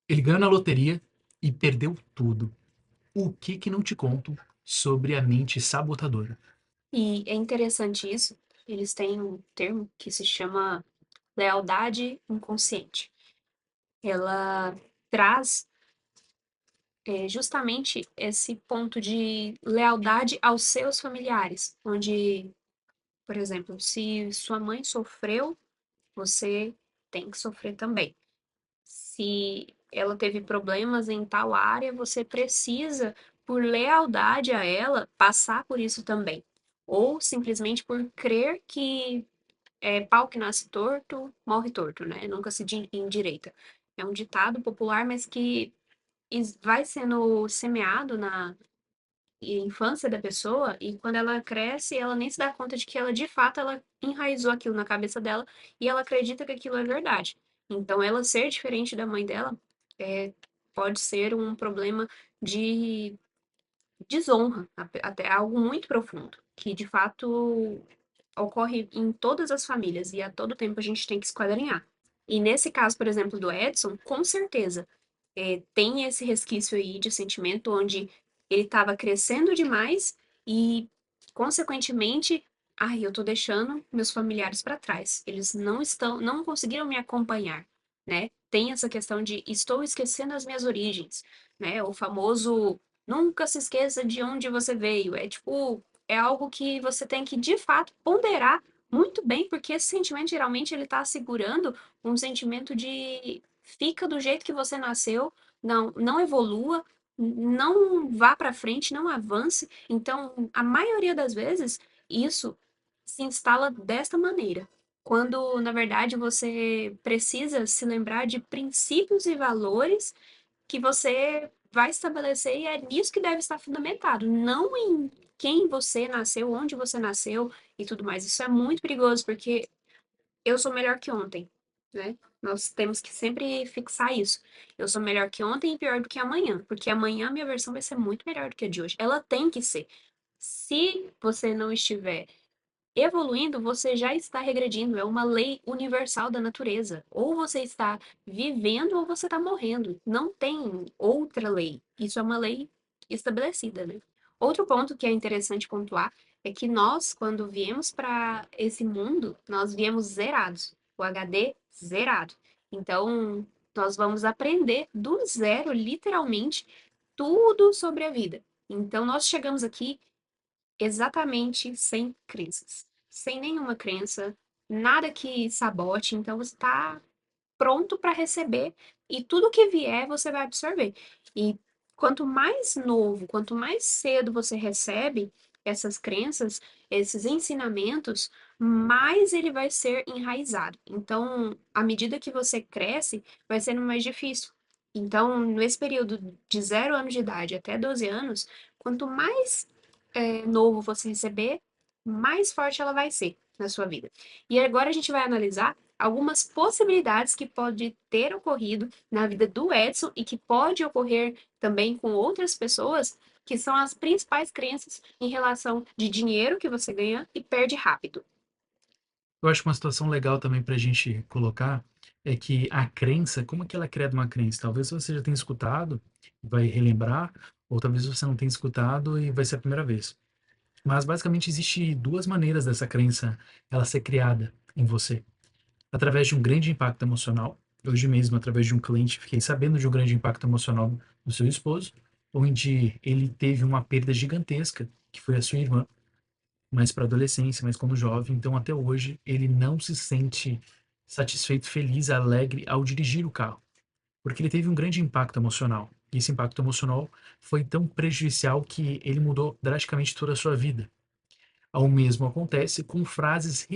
Ele ganhou na loteria e perdeu tudo. O que que não te conto sobre a mente sabotadora? E é interessante isso. Eles têm um termo que se chama lealdade inconsciente. Ela traz justamente esse ponto de lealdade aos seus familiares, onde, por exemplo, se sua mãe sofreu, você tem que sofrer também. Se ela teve problemas em tal área, você precisa, por lealdade a ela, passar por isso também. Ou simplesmente por crer que pau que nasce torto, morre torto, né? Nunca se endireita. É um ditado popular, mas que vai sendo semeado na infância da pessoa e quando ela cresce, ela nem se dá conta de que ela, de fato, ela enraizou aquilo na cabeça dela e ela acredita que aquilo é verdade. Então, ela ser diferente da mãe dela é, pode ser um problema de desonra, até algo muito profundo, que de fato ocorre em todas as famílias e a todo tempo a gente tem que esquadrinhar. E nesse caso, por exemplo, do Edson, com certeza tem esse resquício aí de sentimento onde ele estava crescendo demais e, consequentemente, ai, eu tô deixando meus familiares para trás. Eles não conseguiram me acompanhar, né? Tem essa questão de estou esquecendo as minhas origens, né? O famoso nunca se esqueça de onde você veio. É tipo, é algo que você tem que de fato ponderar muito bem, porque esse sentimento geralmente ele tá segurando um sentimento de fica do jeito que você nasceu, não evolua, não vá para frente, não avance. Então, a maioria das vezes, isso se instala desta maneira. Quando, na verdade, você precisa se lembrar de princípios e valores que você vai estabelecer e é nisso que deve estar fundamentado, não em quem você nasceu, onde você nasceu e tudo mais. Isso é muito perigoso, porque eu sou melhor que ontem, né? Nós temos que sempre fixar isso. Eu sou melhor que ontem e pior do que amanhã, porque amanhã a minha versão vai ser muito melhor do que a de hoje. Ela tem que ser. Se você não estiver evoluindo, você já está regredindo. É uma lei universal da natureza. Ou você está vivendo ou você está morrendo. Não tem outra lei. Isso é uma lei estabelecida, né? Outro ponto que é interessante pontuar é que nós, quando viemos para esse mundo, nós viemos zerados. O HD zerado. Então, nós vamos aprender do zero, literalmente, tudo sobre a vida. Então, nós chegamos aqui exatamente sem crenças, sem nenhuma crença, nada que sabote, então você está pronto para receber e tudo que vier você vai absorver. E quanto mais novo, quanto mais cedo você recebe essas crenças, esses ensinamentos, mais ele vai ser enraizado. Então, à medida que você cresce, vai sendo mais difícil. Então, nesse período de 0 anos de idade até 12 anos, quanto mais novo você receber, mais forte ela vai ser na sua vida. E agora a gente vai analisar algumas possibilidades que pode ter ocorrido na vida do Edson e que pode ocorrer também com outras pessoas, que são as principais crenças em relação de dinheiro que você ganha e perde rápido. Eu acho que uma situação legal também para a gente colocar é que a crença, como é que ela é criada uma crença? Talvez você já tenha escutado, vai relembrar, ou talvez você não tenha escutado e vai ser a primeira vez. Mas basicamente existe duas maneiras dessa crença ela ser criada em você. Através de um grande impacto emocional. Hoje mesmo, através de um cliente, fiquei sabendo de um grande impacto emocional do seu esposo, onde ele teve uma perda gigantesca, que foi a sua irmã, mais para adolescência, mas quando jovem. Então, até hoje, ele não se sente satisfeito, feliz, alegre ao dirigir o carro, porque ele teve um grande impacto emocional. E esse impacto emocional foi tão prejudicial que ele mudou drasticamente toda a sua vida. O mesmo acontece com frases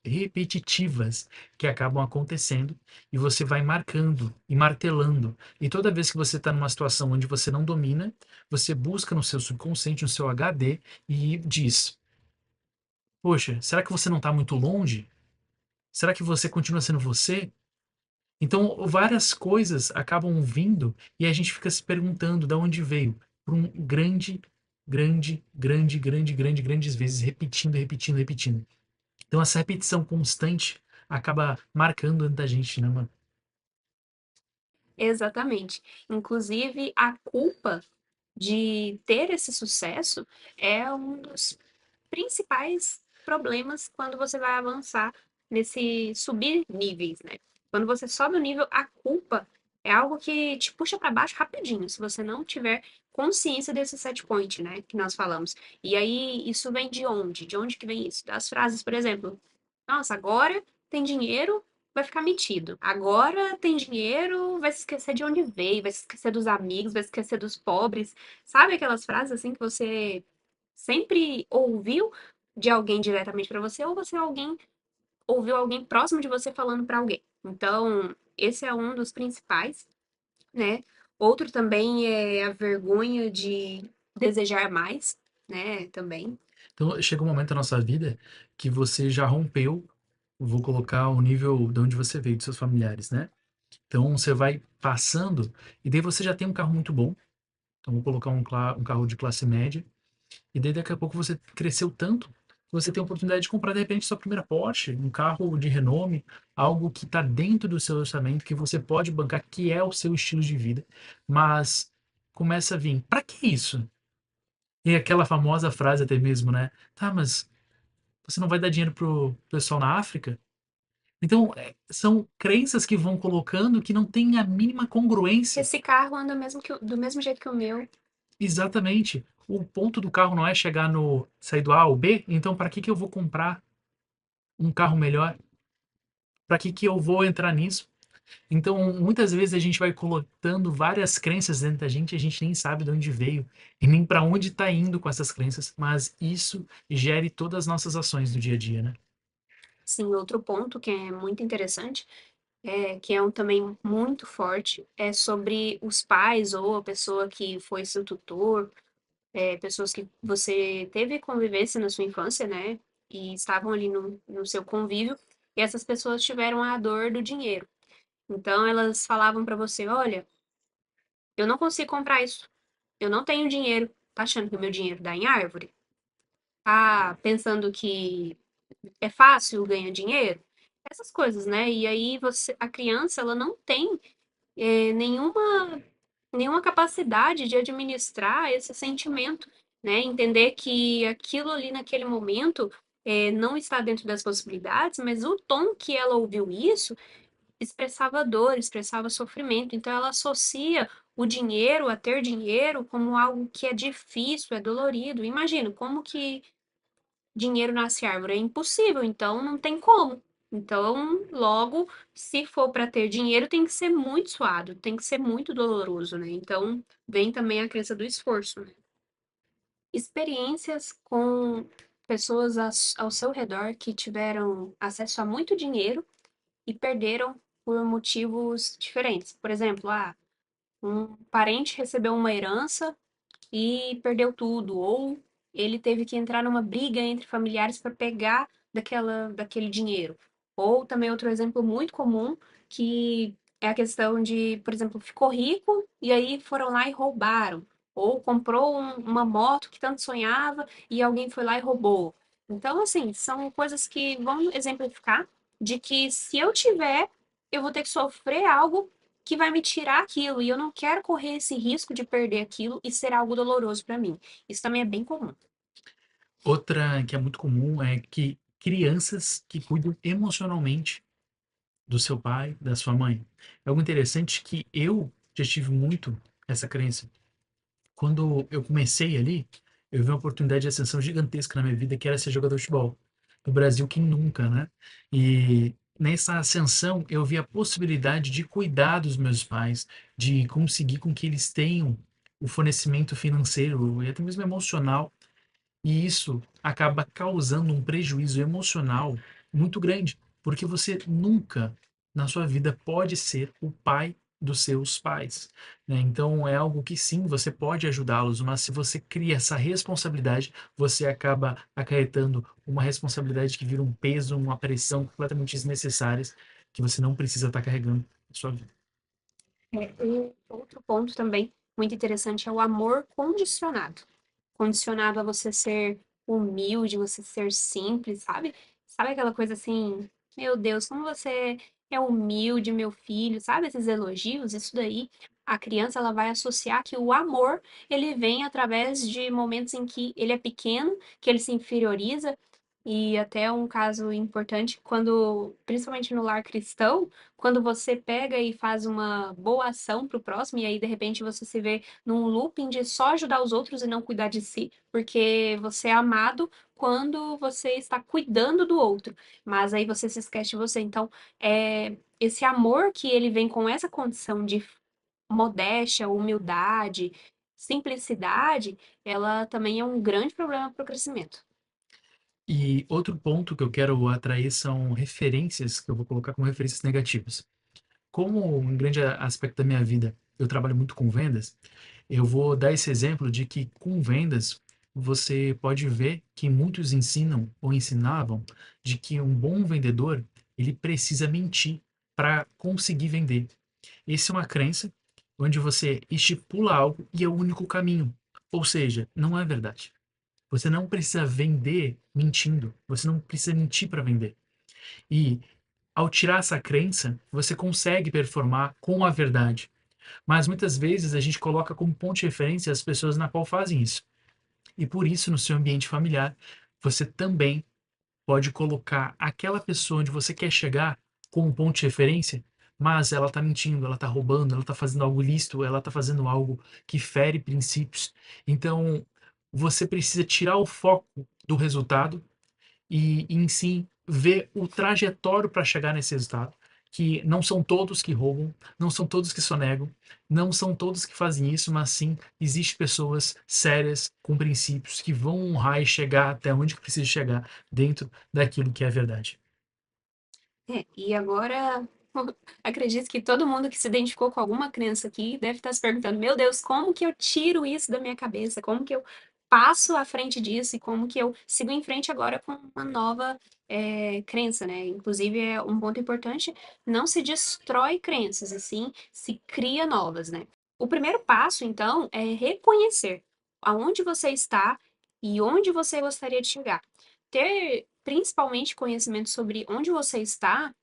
repetitivas que acabam acontecendo e você vai marcando e martelando. E toda vez que você está numa situação onde você não domina, você busca no seu subconsciente, no seu HD e diz: Poxa, será que você não está muito longe? Será que você continua sendo você? Então, várias coisas acabam vindo e a gente fica se perguntando de onde veio. Por um grandes vezes, repetindo, repetindo, repetindo. Então, essa repetição constante acaba marcando dentro da gente, né, mano? Exatamente. Inclusive, a culpa de ter esse sucesso é um dos principais problemas quando você vai avançar nesse subir níveis, né? Quando você sobe o nível, a culpa é algo que te puxa para baixo rapidinho, se você não tiver consciência desse set point, né, que nós falamos. E aí, isso vem de onde? De onde que vem isso? Das frases, por exemplo, nossa, agora tem dinheiro, vai ficar metido. Agora tem dinheiro, vai se esquecer de onde veio, vai se esquecer dos amigos, vai se esquecer dos pobres. Sabe aquelas frases assim que você sempre ouviu de alguém diretamente para você, ou você alguém ouviu alguém próximo de você falando para alguém. Então, esse é um dos principais, né? Outro também é a vergonha de desejar mais, né? Também. Então, chega um momento na nossa vida que você já rompeu, vou colocar o nível de onde você veio, dos seus familiares, né? Então, você vai passando, e daí você já tem um carro muito bom. Então, vou colocar um carro de classe média. E daí, daqui a pouco, você cresceu tanto que você tem a oportunidade de comprar, de repente, sua primeira Porsche, um carro de renome, algo que está dentro do seu orçamento, que você pode bancar, que é o seu estilo de vida. Mas começa a vir, para que isso? E aquela famosa frase até mesmo, né? Tá, mas você não vai dar dinheiro pro pessoal na África? Então, são crenças que vão colocando que não tem a mínima congruência. Esse carro anda do mesmo jeito que o meu. Exatamente. O ponto do carro não é chegar no sair do A ao B, então para que que eu vou comprar um carro melhor? Para que que eu vou entrar nisso? Então, muitas vezes a gente vai colocando várias crenças dentro da gente, e a gente nem sabe de onde veio e nem para onde está indo com essas crenças, mas isso gere todas as nossas ações do dia a dia, né? Sim, outro ponto que é muito interessante, que é um também muito forte, é sobre os pais ou a pessoa que foi seu tutor, pessoas que você teve convivência na sua infância, né? E estavam ali no seu convívio, e essas pessoas tiveram a dor do dinheiro. Então elas falavam para você, olha, eu não consigo comprar isso, eu não tenho dinheiro. Tá achando que o meu dinheiro dá em árvore? Tá pensando que é fácil ganhar dinheiro? Essas coisas, né? E aí a criança, ela não tem nenhuma capacidade de administrar esse sentimento, né? Entender que aquilo ali naquele momento não está dentro das possibilidades, mas o tom que ela ouviu isso expressava dor, expressava sofrimento. Então ela associa o dinheiro a ter dinheiro como algo que é difícil, é dolorido. Imagina como que dinheiro nasce árvore? É impossível, então não tem como. Então, logo, se for para ter dinheiro, tem que ser muito suado, tem que ser muito doloroso, né? Então, vem também a crença do esforço, né? Experiências com pessoas ao seu redor que tiveram acesso a muito dinheiro e perderam por motivos diferentes. Por exemplo, um parente recebeu uma herança e perdeu tudo, ou ele teve que entrar numa briga entre familiares para pegar daquele dinheiro. Ou também outro exemplo muito comum, que é a questão de, por exemplo, ficou rico e aí foram lá e roubaram. Ou comprou uma moto que tanto sonhava e alguém foi lá e roubou. Então, assim, são coisas que vão exemplificar de que se eu tiver, eu vou ter que sofrer algo que vai me tirar aquilo e eu não quero correr esse risco de perder aquilo e ser algo doloroso para mim. Isso também é bem comum. Outra que é muito comum é que crianças que cuidam emocionalmente do seu pai, da sua mãe. É algo interessante que eu já tive muito essa crença. Quando eu comecei ali, eu vi uma oportunidade de ascensão gigantesca na minha vida, que era ser jogador de futebol. No Brasil, quem nunca, né? E nessa ascensão, eu vi a possibilidade de cuidar dos meus pais, de conseguir com que eles tenham o fornecimento financeiro e até mesmo emocional, e isso acaba causando um prejuízo emocional muito grande, porque você nunca na sua vida pode ser o pai dos seus pais, né? Então é algo que sim, você pode ajudá-los, mas se você cria essa responsabilidade, você acaba acarretando uma responsabilidade que vira um peso, uma pressão completamente desnecessárias que você não precisa estar carregando na sua vida. E outro ponto também muito interessante é o amor condicionado. Condicionado a você ser humilde, você ser simples, sabe? Sabe aquela coisa assim, meu Deus, como você é humilde, meu filho, sabe esses elogios? Isso daí, a criança ela vai associar que o amor, ele vem através de momentos em que ele é pequeno, que ele se inferioriza, e até um caso importante, quando, principalmente no lar cristão, quando você pega e faz uma boa ação para o próximo, e aí de repente você se vê num looping de só ajudar os outros e não cuidar de si, porque você é amado quando você está cuidando do outro, mas aí você se esquece de você. Então, esse amor que ele vem com essa condição de modéstia, humildade, simplicidade, ela também é um grande problema para o crescimento. E outro ponto que eu quero atrair são referências, que eu vou colocar como referências negativas. Como um grande aspecto da minha vida eu trabalho muito com vendas, eu vou dar esse exemplo de que com vendas você pode ver que muitos ensinam ou ensinavam de que um bom vendedor ele precisa mentir para conseguir vender. Essa é uma crença onde você estipula algo e é o único caminho. Ou seja, não é verdade. Você não precisa vender mentindo. Você não precisa mentir para vender. E ao tirar essa crença, você consegue performar com a verdade. Mas muitas vezes a gente coloca como ponto de referência as pessoas na qual fazem isso. E por isso, no seu ambiente familiar, você também pode colocar aquela pessoa onde você quer chegar como ponto de referência, mas ela está mentindo, ela está roubando, ela está fazendo algo ilícito, ela está fazendo algo que fere princípios. Então, você precisa tirar o foco do resultado e em si ver o trajetório para chegar nesse resultado. Que não são todos que roubam, não são todos que sonegam, não são todos que fazem isso, mas sim existem pessoas sérias, com princípios, que vão honrar e chegar até onde que precisa chegar dentro daquilo que é verdade. E agora, acredito que todo mundo que se identificou com alguma crença aqui deve estar se perguntando: meu Deus, como que eu tiro isso da minha cabeça? Como que eu passo à frente disso e como que eu sigo em frente agora com uma nova crença, né? Inclusive, é um ponto importante: não se destrói crenças, e sim se cria novas, né? O primeiro passo, então, é reconhecer aonde você está e onde você gostaria de chegar. Ter principalmente conhecimento sobre onde você está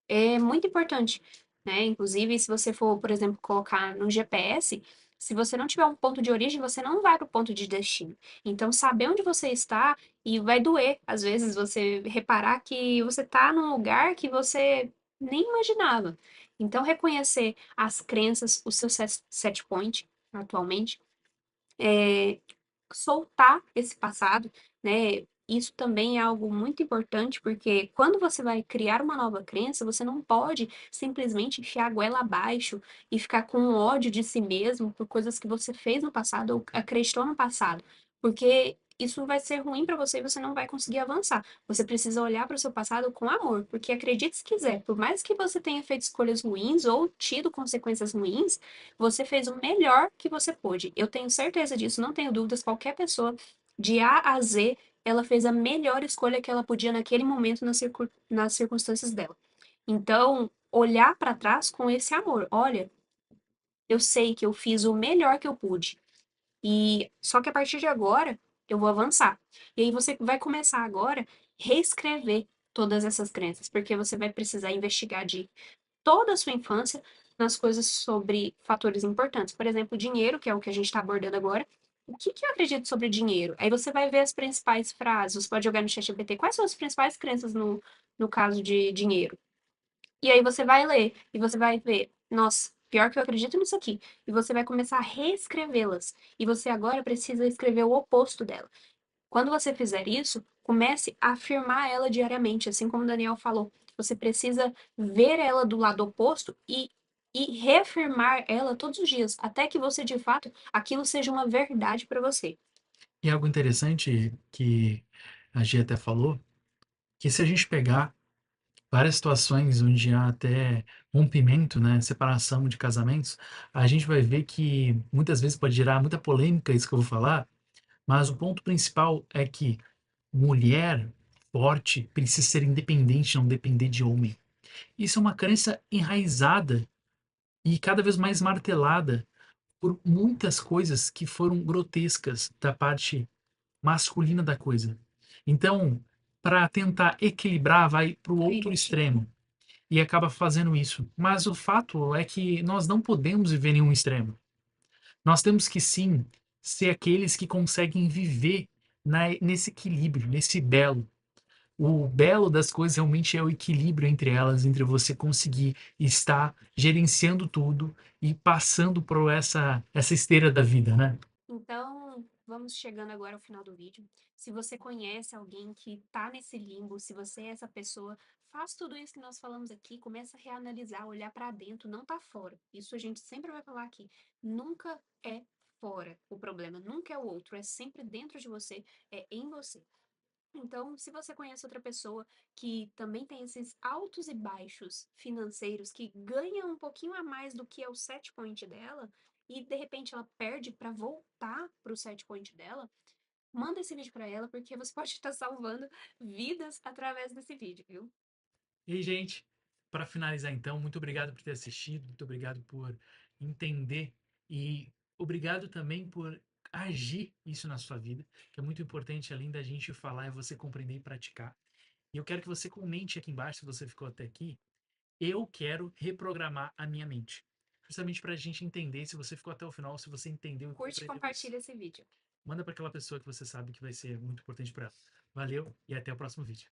é muito importante, né? Inclusive, se você for, por exemplo, colocar no GPS, se você não tiver um ponto de origem, você não vai para o ponto de destino. Então, saber onde você está e vai doer, às vezes, você reparar que você está num lugar que você nem imaginava. Então, reconhecer as crenças, o seu set point atualmente, é, soltar esse passado, né? Isso também é algo muito importante, porque quando você vai criar uma nova crença, você não pode simplesmente enfiar a goela abaixo e ficar com ódio de si mesmo por coisas que você fez no passado ou acreditou no passado, porque isso vai ser ruim para você e você não vai conseguir avançar. Você precisa olhar para o seu passado com amor, porque acredite se quiser, por mais que você tenha feito escolhas ruins ou tido consequências ruins, você fez o melhor que você pôde. Eu tenho certeza disso, não tenho dúvidas. Qualquer pessoa, de A a Z, ela fez a melhor escolha que ela podia naquele momento, nas circunstâncias dela. Então, olhar para trás com esse amor. Olha, eu sei que eu fiz o melhor que eu pude. E só que a partir de agora, eu vou avançar. E aí você vai começar agora a reescrever todas essas crenças, porque você vai precisar investigar de toda a sua infância nas coisas sobre fatores importantes. Por exemplo, dinheiro, que é o que a gente está abordando agora. O que que eu acredito sobre dinheiro? Aí você vai ver as principais frases, você pode jogar no ChatGPT quais são as principais crenças no caso de dinheiro. E aí você vai ler e você vai ver, nossa, pior que eu acredito nisso aqui. E você vai começar a reescrevê-las. E você agora precisa escrever o oposto dela. Quando você fizer isso, comece a afirmar ela diariamente, assim como o Daniel falou. Você precisa ver ela do lado oposto e reafirmar ela todos os dias, até que você, de fato, aquilo seja uma verdade para você. E algo interessante que a Gia até falou, que se a gente pegar várias situações onde há até rompimento, né, separação de casamentos, a gente vai ver que muitas vezes pode gerar muita polêmica isso que eu vou falar, mas o ponto principal é que mulher forte precisa ser independente, não depender de homem. Isso é uma crença enraizada e cada vez mais martelada por muitas coisas que foram grotescas da parte masculina da coisa. Então, para tentar equilibrar, vai para o outro Invertido. extremo. e acaba fazendo isso. Mas o fato é que nós não podemos viver em um extremo. Nós temos que sim ser aqueles que conseguem viver nesse equilíbrio, nesse belo. O belo das coisas realmente é o equilíbrio entre elas, entre você conseguir estar gerenciando tudo e passando por essa esteira da vida, né? Então, vamos chegando agora ao final do vídeo. Se você conhece alguém que tá nesse limbo, se você é essa pessoa, faz tudo isso que nós falamos aqui, começa a reanalisar, olhar para dentro, não tá fora. Isso a gente sempre vai falar aqui. Nunca é fora o problema, nunca é o outro, é sempre dentro de você, é em você. Então, se você conhece outra pessoa que também tem esses altos e baixos financeiros, que ganha um pouquinho a mais do que é o set point dela, e de repente ela perde para voltar para o set point dela, manda esse vídeo para ela, porque você pode estar salvando vidas através desse vídeo, viu? E, gente, para finalizar então, muito obrigado por ter assistido, muito obrigado por entender e obrigado também por agir isso na sua vida, que é muito importante, além da gente falar, é você compreender e praticar. E eu quero que você comente aqui embaixo, se você ficou até aqui, eu quero reprogramar a minha mente. Justamente para a gente entender se você ficou até o final, se você entendeu e Curte e compreendeu isso. compartilha esse vídeo. Manda para aquela pessoa que você sabe que vai ser muito importante para ela. Valeu e até o próximo vídeo.